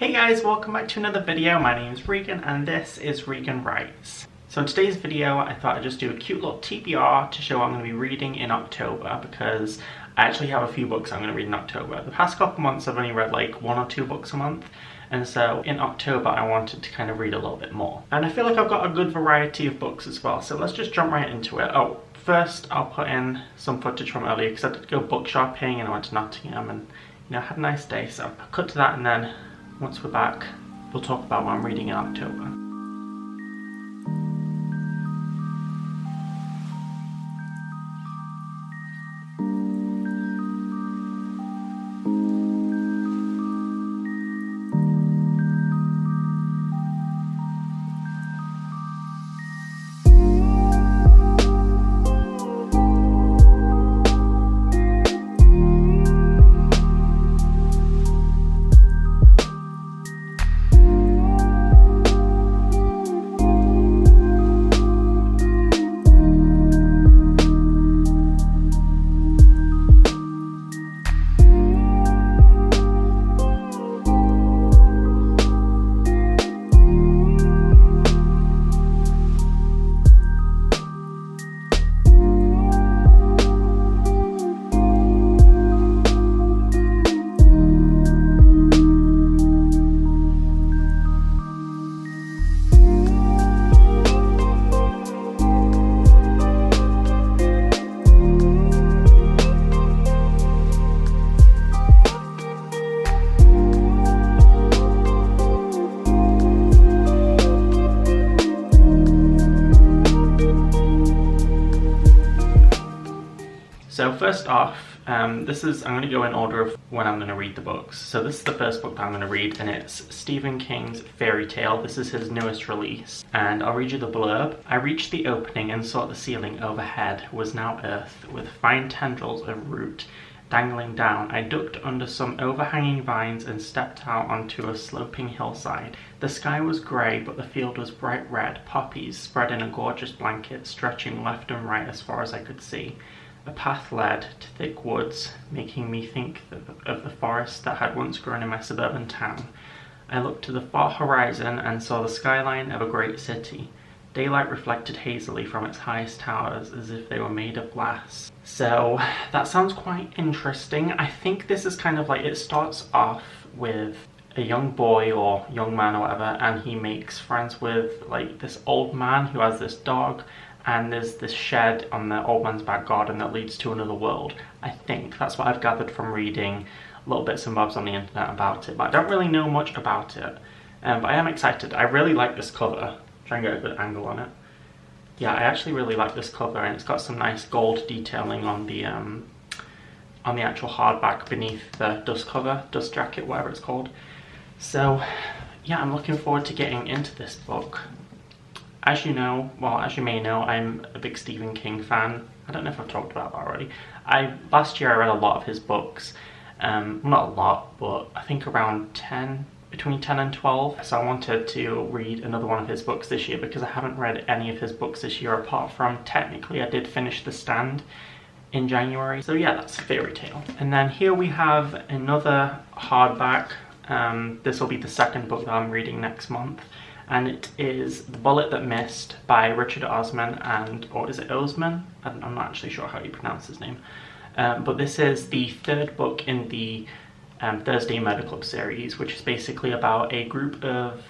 Hey guys, welcome back to another video. My name is Regan and this is Regan Writes. So in today's video I thought I'd just do a cute little TBR to show what I'm going to be reading in October, because I actually have a few books I'm going to read in October. The past couple months I've only read like 1 or 2 books a month, and so in October I wanted to kind of read a little bit more. And I feel like I've got a good variety of books as well, so let's just jump right into it. Oh, first I'll put in some footage from earlier because I did go book shopping and I went to Nottingham and had a nice day, so I'll cut to that, and then once we're back, we'll talk about what I'm reading in October. So first off, I'm going to go in order of when I'm going to read the books. So this is the first book that I'm going to read, and it's Stephen King's Fairy Tale. This is his newest release, and I'll read you the blurb. I reached the opening and saw the ceiling overhead was now earth, with fine tendrils of root dangling down. I ducked under some overhanging vines and stepped out onto a sloping hillside. The sky was grey, but the field was bright red, poppies spread in a gorgeous blanket, stretching left and right as far as I could see. A path led to thick woods, making me think of the forest that had once grown in my suburban town. I looked to the far horizon and saw the skyline of a great city. Daylight reflected hazily from its highest towers as if they were made of glass. So that sounds quite interesting. I think this is kind of like, it starts off with a young boy or young man or whatever, and he makes friends with like this old man who has this dog, and there's this shed on the old man's back garden that leads to another world. I think that's what I've gathered from reading little bits and bobs on the internet about it, but I don't really know much about it. But I am excited. I really like this cover. Try and get a good angle on it. Yeah, I actually really like this cover, and it's got some nice gold detailing on the actual hardback beneath the dust jacket, whatever it's called. So yeah, I'm looking forward to getting into this book. As you know, well, as you may know, I'm a big Stephen King fan. I don't know if I've talked about that already. Last year I read a lot of his books. Not a lot, but I think around 10, between 10 and 12. So I wanted to read another one of his books this year, because I haven't read any of his books this year, apart from, technically, I did finish The Stand in January. So yeah, that's Fairy Tale. And then here we have another hardback. This will be the second book that I'm reading next month. And it is The Bullet That Missed by Richard Osman, or is it Osman? I'm not actually sure how you pronounce his name. But this is the third book in the Thursday Murder Club series, which is basically about a group of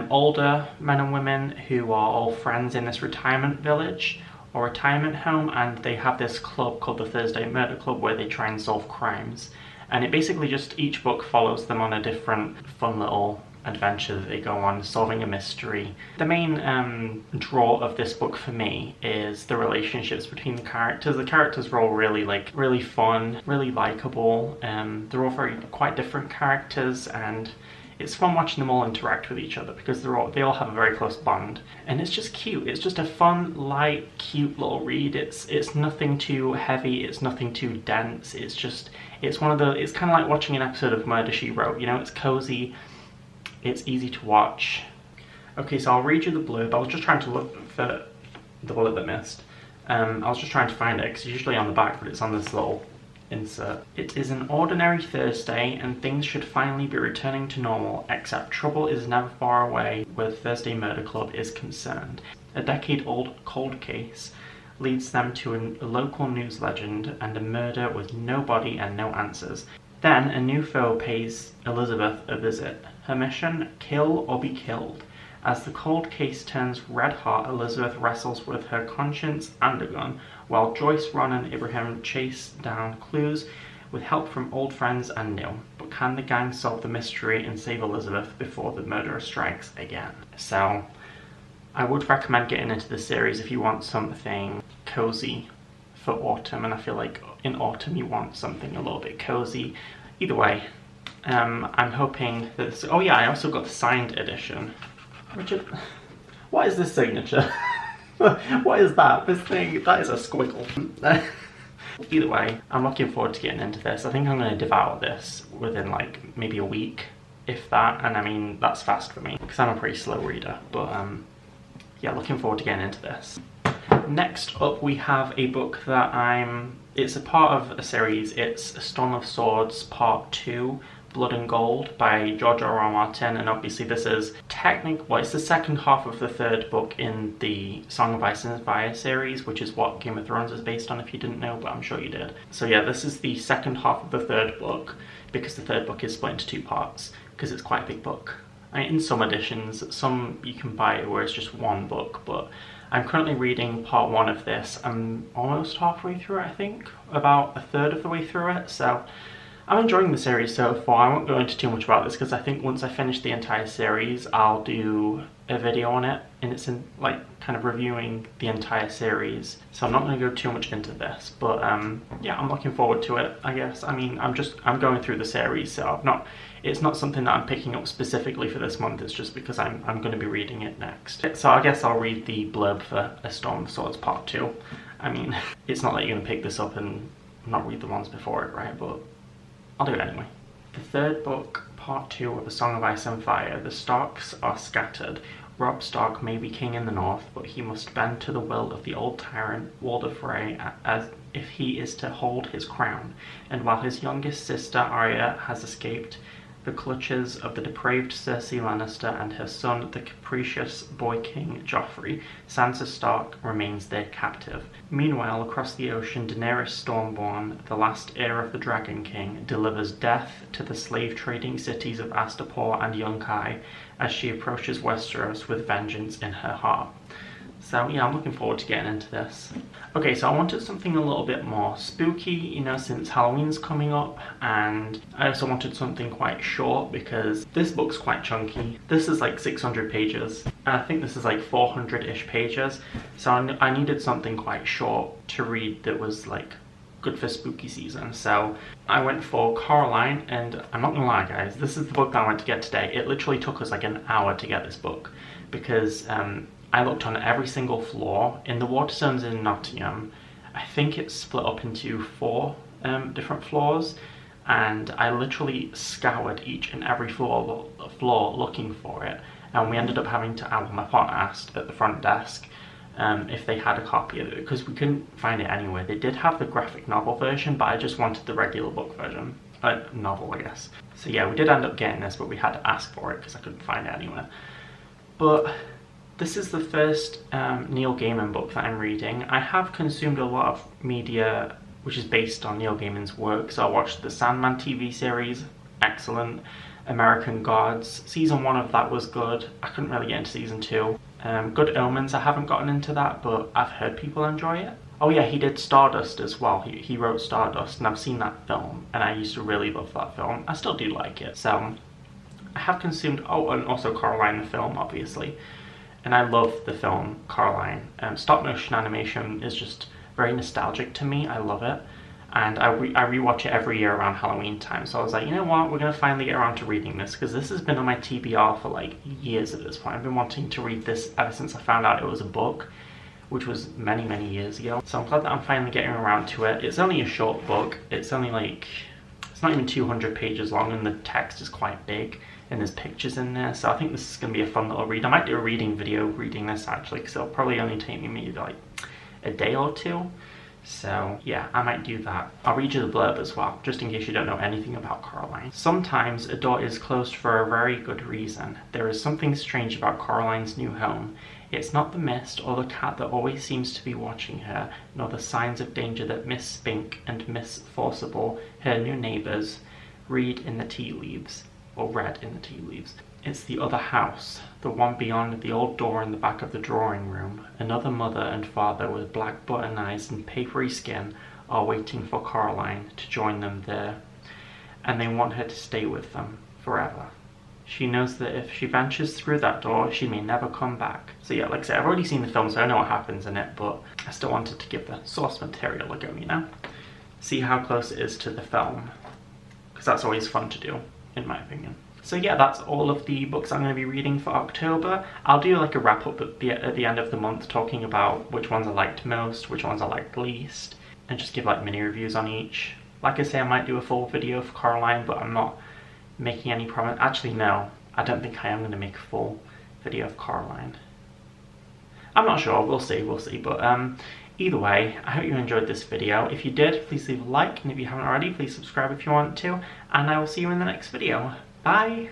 older men and women who are all friends in this retirement village or retirement home, and they have this club called the Thursday Murder Club where they try and solve crimes. And it basically just, each book follows them on a different fun little adventure that they go on, solving a mystery. The main draw of this book for me is the relationships between the characters. The characters are all really fun, really likable. They're all quite different characters, and it's fun watching them all interact with each other because they all have a very close bond. And it's just cute. It's just a fun, light, cute little read. It's nothing too heavy, it's nothing too dense. It's kind of like watching an episode of Murder, She Wrote. It's cozy. It's easy to watch. Okay, so I'll read you the blurb. I was just trying to look for The Bullet That Missed. I was just trying to find it because it's usually on the back, but it's on this little Insert. It is an ordinary Thursday and things should finally be returning to normal, except trouble is never far away where the Thursday Murder Club is concerned. A decade-old cold case leads them to a local news legend and a murder with no body and no answers. Then a new foe pays Elizabeth a visit. Her mission, kill or be killed. As the cold case turns red hot, Elizabeth wrestles with her conscience and a gun, while Joyce, Ron and Ibrahim chase down clues with help from old friends and new. But can the gang solve the mystery and save Elizabeth before the murderer strikes again? So, I would recommend getting into the series if you want something cozy for autumn, and I feel like in autumn you want something a little bit cozy. Either way, I'm hoping that this... Oh yeah, I also got the signed edition. Richard, what is this signature? What is that? This thing, that is a squiggle. Either way, I'm looking forward to getting into this. I think I'm going to devour this within like maybe a week, if that, and I mean that's fast for me because I'm a pretty slow reader, but yeah, looking forward to getting into this. Next up we have a book that it's a part of a series. It's A Storm of Swords Part 2, Blood and Gold by George R.R. Martin, and obviously this is it's the second half of the third book in the Song of Ice and Fire series, which is what Game of Thrones is based on if you didn't know, but I'm sure you did. So yeah, this is the second half of the third book, because the third book is split into two parts, because it's quite a big book. I mean, in some editions, some you can buy it where it's just one book, but I'm currently reading part 1 of this. I'm almost halfway through it, I think, about a third of the way through it, so I'm enjoying the series so far. I won't go into too much about this because I think once I finish the entire series, I'll do a video on it, and it's in like kind of reviewing the entire series. So I'm not going to go too much into this, but yeah, I'm looking forward to it, I guess. I mean, I'm going through the series, so it's not something that I'm picking up specifically for this month. It's just because I'm going to be reading it next. So I guess I'll read the blurb for A Storm of Swords Part 2. I mean, it's not like you're going to pick this up and not read the ones before it, right? But I'll do it anyway. The third book, Part 2 of A Song of Ice and Fire. The Starks are scattered. Robb Stark may be king in the north, but he must bend to the will of the old tyrant, Walder Frey, as if he is to hold his crown. And while his youngest sister, Arya, has escaped the clutches of the depraved Cersei Lannister and her son, the capricious boy king Joffrey, Sansa Stark remains their captive. Meanwhile, across the ocean, Daenerys Stormborn, the last heir of the Dragon King, delivers death to the slave-trading cities of Astapor and Yunkai as she approaches Westeros with vengeance in her heart. So yeah, I'm looking forward to getting into this. Okay, so I wanted something a little bit more spooky, you know, since Halloween's coming up, and I also wanted something quite short because this book's quite chunky. This is like 600 pages, and I think this is like 400-ish pages, so I needed something quite short to read that was like good for spooky season. So I went for Coraline, and I'm not gonna lie guys, this is the book that I went to get today. It literally took us like an hour to get this book because I looked on every single floor. In the Waterstones in Nottingham, I think it's split up into 4 different floors, and I literally scoured each and every floor looking for it, and we ended up having to, my partner asked at the front desk if they had a copy of it because we couldn't find it anywhere. They did have the graphic novel version, but I just wanted the regular book version. Novel, I guess. So yeah, we did end up getting this, but we had to ask for it because I couldn't find it anywhere. But this is the first Neil Gaiman book that I'm reading. I have consumed a lot of media which is based on Neil Gaiman's work. So I watched the Sandman TV series, excellent. American Gods, season 1 of that was good. I couldn't really get into season 2. Good Omens, I haven't gotten into that, but I've heard people enjoy it. Oh yeah, he did Stardust as well. He wrote Stardust, and I've seen that film, and I used to really love that film. I still do like it. So I have consumed, and also Coraline the film, obviously. And I love the film Coraline. Stop motion animation is just very nostalgic to me. I love it. And I rewatch it every year around Halloween time. So I was like, you know what, we're going to finally get around to reading this, because this has been on my TBR for like years at this point. I've been wanting to read this ever since I found out it was a book, which was many, many years ago. So I'm glad that I'm finally getting around to it. It's only a short book. It's only like, it's not even 200 pages long, and the text is quite big, and there's pictures in there. So I think this is going to be a fun little read. I might do a reading video reading this actually, because it'll probably only take me maybe like a day or two So yeah, I might do that. I'll read you the blurb as well, just in case you don't know anything about Coraline. Sometimes a door is closed for a very good reason. There is something strange about Coraline's new home. It's not the mist or the cat that always seems to be watching her, nor the signs of danger that Miss Spink and Miss Forcible, her new neighbours, read in the tea leaves, or read in the tea leaves. It's the other house, the one beyond the old door in the back of the drawing room. Another mother and father with black button eyes and papery skin are waiting for Coraline to join them there, and they want her to stay with them forever. She knows that if she ventures through that door, she may never come back. So yeah, like I said, I've already seen the film, so I know what happens in it, but I still wanted to give the source material a go, you know? See how close it is to the film, because that's always fun to do, in my opinion. So yeah, that's all of the books I'm going to be reading for October. I'll do like a wrap up at the end of the month, talking about which ones I liked most, which ones I liked least, and just give like mini reviews on each. Like I say, I might do a full video for Coraline, but I'm not making any promise. Actually, no, I don't think I am going to make a full video of Coraline. I'm not sure, we'll see, but either way, I hope you enjoyed this video. If you did, please leave a like, and if you haven't already, please subscribe if you want to, and I will see you in the next video. Bye!